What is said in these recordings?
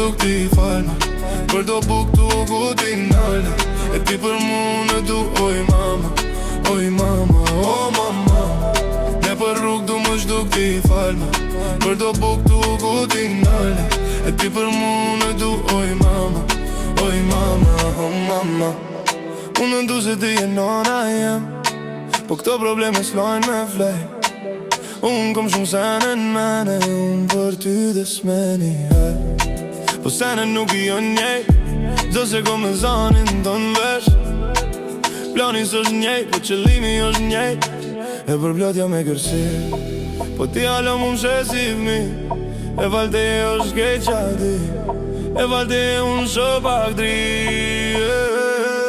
duk ti falme, për do buk tu guti nalë. E ti për mu në du, oj mama, oj mama, o mama. Ne për rrug du më shduk ti falme, për do buk tu guti nalë. E ti për mu në du, oj mama, oj mama, o mama. Unë ndu se ti e nona jem, po këto probleme s'lojnë me flej. Unë kom shumë sene në mene, unë për ty dhe s'meni po sene nuk i o njejt, do se kom me zanin të në vesh. Plani s'është njejt, po qëllimi është njejt, e për plotja me kërsi. Po ti alo mu më shesi fmi, e valte e është kej qa di, e valte e unë shë pak dri.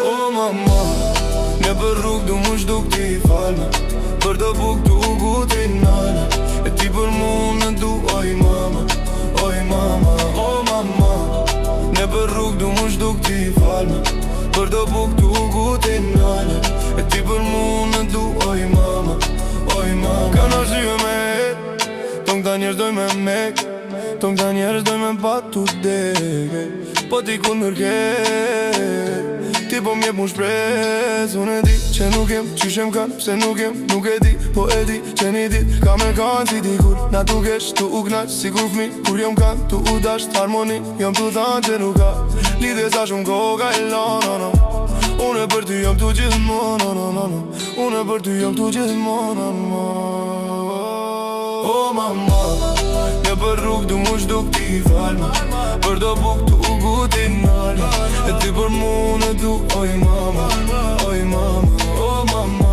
O mama, ne për rrug du më shduk ti falme, për do buk tu guti nalë. E ti për mu në du, oj mama, oj mama, o mama. Ne për rrug du më shduk ti falme, për do buk tu guti nalë. E ti për mu në du, oj mama, oj mama. Ka në shqyve me het, ton këta njerës doj me mek, ton këta njerës doj me pat tu deke. Po ti kun mërket, ti po m'jep mu shpres. Unë e di që nuk jem, qyshem kan, pse nuk jem, nuk e di. Po e di që një dit ka me kanë si ti kur na tu kesh, tu u knaq, si kur fmi. Kur jom kan, tu u dasht harmoni, jom tu thanë që nuk ka lidhe sa shumë koka e lana. Unë e për ty jom tu gjithmonë, unë e për ty jom tu gjithmonë. O mama, ne për rrug du mu shduk ti falme, për do buk tu guti nalë. E ti për mu në du, oj mama, oj mama, o mama.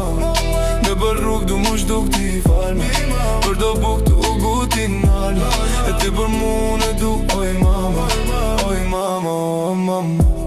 Ne për rrug du mu shduk ti falme, për do buk tu guti nalë. E ti për mu në du, oj mama, oj mama, o mama.